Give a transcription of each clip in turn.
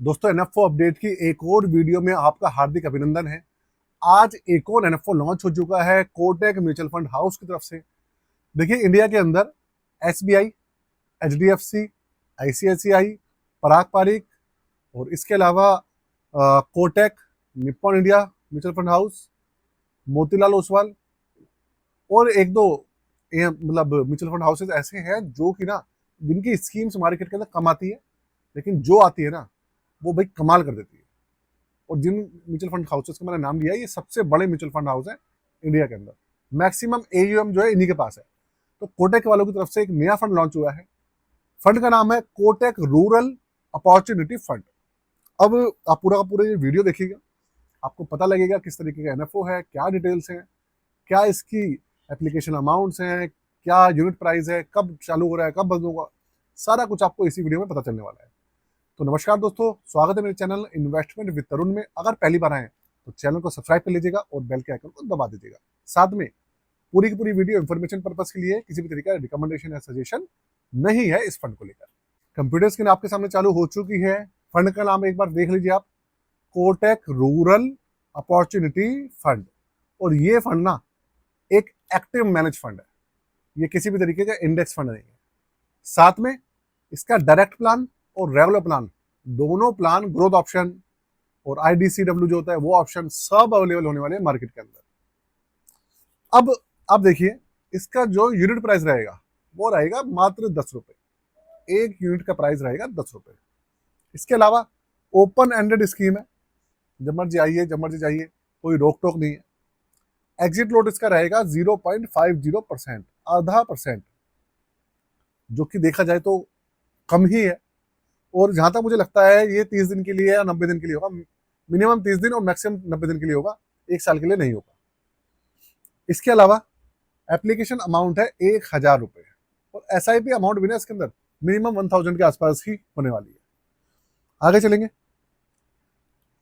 दोस्तों NFO update की एक और वीडियो में आपका हार्दिक अभिनंदन है। आज एक और एनएफओ लॉन्च हो चुका है कोटक म्यूचुअल फंड हाउस की तरफ से। देखिए इंडिया के अंदर एसबीआई, एचडीएफसी, आईसीआईसीआई, पराग पारिक और इसके अलावा Kotak, Nippon India mutual fund house, Motilal Oswal और एक दो मतलब म्यूचुअल फंड हाउसेज ऐसे हैं जो कि ना जिनकी स्कीम्स मार्केट के अंदर कम आती है, लेकिन जो आती है ना वो भाई कमाल कर देती है। और जिन म्यूचुअल फंड हाउसेस का मैंने नाम लिया है ये सबसे बड़े म्यूचुअल फंड हाउस है इंडिया के अंदर। मैक्सिमम एयूएम जो है इन्हीं के पास है। तो कोटक वालों की तरफ से एक नया फंड लॉन्च हुआ है। फंड का नाम है कोटक रूरल अपॉर्चुनिटी फंड। अब आप पूरा का पूरा ये वीडियो देखिएगा, आपको पता लगेगा किस तरीके का एनएफओ है, क्या डिटेल्स हैं, क्या इसकी एप्लीकेशन अमाउंट्स हैं, क्या यूनिट प्राइस है, कब चालू हो रहा है, कब बंद होगा, सारा कुछ आपको इसी वीडियो में पता चलने वाला है। तो नमस्कार दोस्तों, स्वागत है मेरे चैनल इन्वेस्टमेंट विद तरुण में। अगर पहली बार आए तो चैनल को सब्सक्राइब कर लीजिएगा और बेल के आइकन को दबा दीजिएगा। साथ में पूरी की पूरी वीडियो इन्फॉर्मेशन पर्पस के लिए, किसी भी तरीके का रिकमेंडेशन या सजेशन नहीं है इस फंड को लेकर। कंप्यूटर स्क्रीन आपके सामने चालू हो चुकी है। फंड का नाम एक बार देख लीजिए आप, कोटक रूरल अपॉर्चुनिटी फंड। और ये फंड ना एक एक्टिव मैनेज फंड है, ये किसी भी तरीके का इंडेक्स फंड नहीं है। साथ में इसका डायरेक्ट प्लान और रेगुलर प्लान, दोनों प्लान, ग्रोथ ऑप्शन और आईडीसीडब्ल्यू जो होता है वो ऑप्शन सब अवेलेबल होने वाले हैं मार्केट के अंदर। अब देखिए इसका जो यूनिट प्राइस रहेगा वो रहेगा मात्र 10 रुपए। एक यूनिट का प्राइस रहेगा 10 रुपए। इसके अलावा ओपन एंडेड स्कीम है, जब मर्जी आइए जब मर्जी जाइए, कोई रोक टोक नहीं है। एग्जिट लोड इसका रहेगा 0.50%, आधा परसेंट, जो कि देखा जाए तो कम ही है। और जहां तक मुझे लगता है ये 30 दिन के लिए या 90 दिन के लिए होगा। मिनिमम 30 दिन और मैक्सिमम 90 दिन के लिए होगा, एक साल के लिए नहीं होगा। इसके अलावा एप्लीकेशन अमाउंट है 1000 रुपए और एसआईपी अमाउंट भी ना इसके अंदर मिनिमम 1000 के आसपास ही होने वाली है। आगे चलेंगे।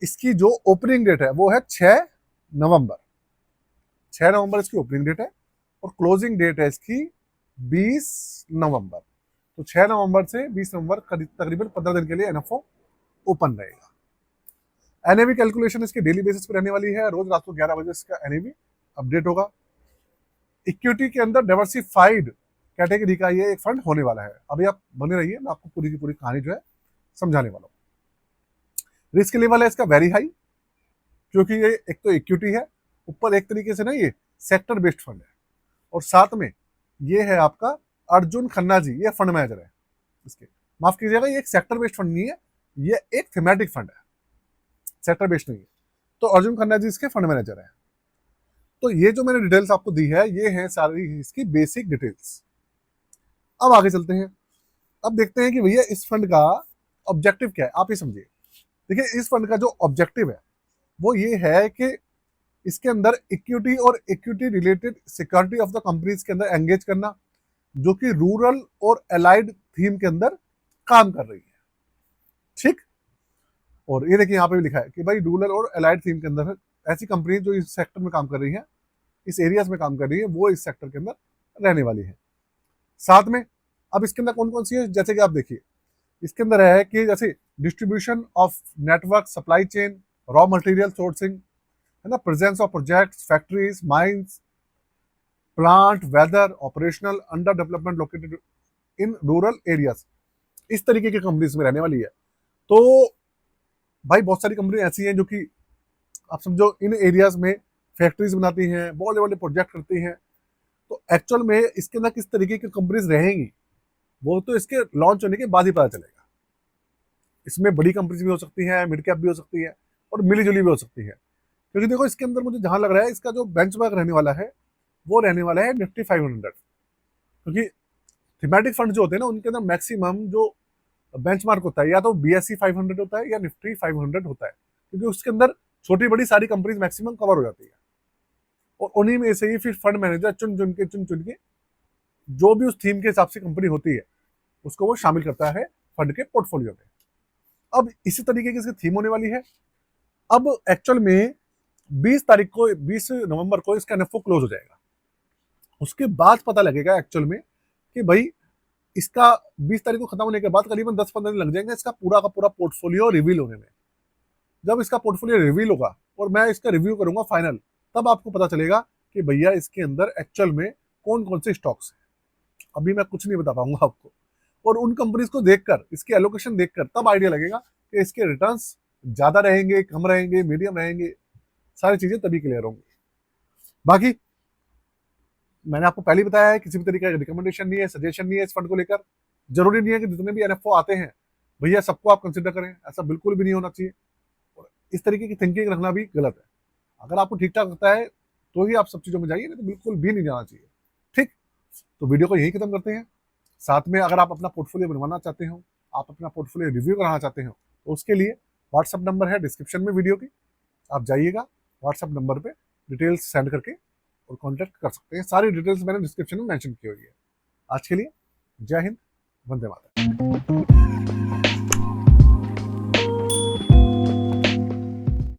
इसकी जो ओपनिंग डेट है वो है 6 नवंबर। 6 नवंबर इसकी ओपनिंग डेट है और क्लोजिंग डेट है इसकी 20 नवंबर। तो 6 नवंबर से 20 नवंबर तकरीबन 15 दिन के लिए एनएफओ ओपन रहेगा। एनएवी कैलकुलेशन इसकी डेली बेसिस पर रहने वाली है। रोज रात को 11 बजे इसका एनएवी अपडेट होगा। इक्विटी के अंदर डाइवर्सिफाइड कैटेगरी का ये एक फंड होने वाला है। अभी आप बने रहिए, मैं आपको पूरी की पूरी कहानी जो है समझाने वाला हूँ। रिस्क लेवल है इसका वेरी हाई, क्योंकि ये एक तो इक्विटी है, ऊपर एक तरीके से ना ये सेक्टर बेस्ड फंड है। और साथ में ये है आपका अर्जुन खन्ना जी, ये फंड मैनेजर है इसके। माफ कीजिएगा, ये एक सेक्टर बेस्ड फंड नहीं है, ये एक थीमेटिक फंड है, सेक्टर बेस्ड नहीं है। तो अर्जुन खन्ना जी इसके फंड मैनेजर है। तो ये जो मैंने डिटेल्स आपको दी है ये है सारी इसकी बेसिक डिटेल्स। अब आगे चलते हैं। अब देखते हैं कि भैया इस फंड का ऑब्जेक्टिव क्या है, आप ही समझिए। देखिए इस फंड का जो ऑब्जेक्टिव है वो ये है कि इसके अंदर इक्विटी और equity related security of the companies के अंदर एंगेज करना, जो कि रूरल और एलाइड थीम के अंदर काम कर रही है। ठीक। और ये देखिए यहाँ पे भी लिखा है कि भाई रूरल और एलाइड थीम के अंदर ऐसी कंपनी जो इस सेक्टर में काम कर रही है, इस एरियाज में काम कर रही है, वो इस सेक्टर के अंदर रहने वाली है। साथ में अब इसके अंदर कौन कौन सी है, जैसे कि आप देखिए इसके अंदर है कि जैसे distribution of network, supply chain, raw material sourcing, है ना, presence of projects, factories, mines, plant, whether, operational under development located in rural areas, इस तरीके की कंपनीज में रहने वाली है। तो भाई बहुत सारी कंपनी ऐसी हैं जो कि आप समझो इन एरियाज में फैक्ट्रीज बनाती हैं, बड़े बड़े प्रोजेक्ट करती हैं। तो एक्चुअल में इसके अंदर किस तरीके की कंपनीज रहेंगी वो तो इसके लॉन्च होने के बाद ही पता चलेगा। इसमें बड़ी कंपनीज भी हो सकती हैं, मिड कैप भी हो सकती है और मिली जुली भी हो सकती है। क्योंकि देखो इसके अंदर मुझे जहां लग रहा है इसका जो बेंचमार्क रहने वाला है वो रहने वाला है निफ्टी 500। क्योंकि थीमेटिक फंड जो होते हैं ना उनके अंदर मैक्सिमम जो बेंचमार्क होता है या तो बीएससी 500 होता है या निफ्टी 500 होता है, क्योंकि उसके अंदर छोटी बड़ी सारी कंपनीज मैक्सिमम कवर हो जाती है। और उन्हीं में से ही फिर फंड मैनेजर चुन चुन के जो भी उस थीम के हिसाब से कंपनी होती है उसको वो शामिल करता है फंड के पोर्टफोलियो में। अब इसी तरीके की इसकी थीम होने वाली है। अब एक्चुअल में 20 नवंबर को इसका एनएफओ क्लोज हो जाएगा। उसके बाद पता लगेगा एक्चुअल में कि भाई इसका 20 तारीख को खत्म होने के बाद करीबन 10-15 दिन लग जाएंगे इसका पूरा का पूरा पोर्टफोलियो रिवील होने में। जब इसका पोर्टफोलियो रिवील होगा और मैं इसका रिव्यू करूंगा फाइनल, तब आपको पता चलेगा कि भैया इसके अंदर एक्चुअल में कौन कौन से स्टॉक्स हैं। अभी मैं कुछ नहीं बता पाऊंगा आपको, और उन कंपनीज को देखकर, इसकी एलोकेशन देखकर तब आइडिया लगेगा कि इसके रिटर्न्स ज्यादा रहेंगे, कम रहेंगे, मीडियम रहेंगे, सारी चीजें तभी क्लियर होंगी। बाकी मैंने आपको पहले ही बताया है, किसी भी तरीके का रिकमेंडेशन नहीं है, सजेशन नहीं है इस फंड को लेकर। जरूरी नहीं है कि जितने भी एनएफओ आते हैं भैया सबको आप कंसिडर करें, ऐसा बिल्कुल भी नहीं होना चाहिए। और इस तरीके की थिंकिंग रखना भी गलत है। अगर आपको ठीक ठाक लगता है तो ही आप सब चीजों में जाइए, नहीं तो बिल्कुल भी नहीं जाना चाहिए। ठीक, तो वीडियो को यही खत्म करते हैं। साथ में अगर आप अपना पोर्टफोलियो बनवाना चाहते हो, आप अपना पोर्टफोलियो रिव्यू कराना चाहते हो, तो उसके लिए व्हाट्सअप नंबर है डिस्क्रिप्शन में वीडियो की, आप जाइएगा व्हाट्सअप नंबर पे डिटेल्स सेंड करके और कांटेक्ट कर सकते हैं। सारी डिटेल्स मैंने डिस्क्रिप्शन में मेंशन की हुई है। आज के लिए जय हिंद, वंदे मातरम।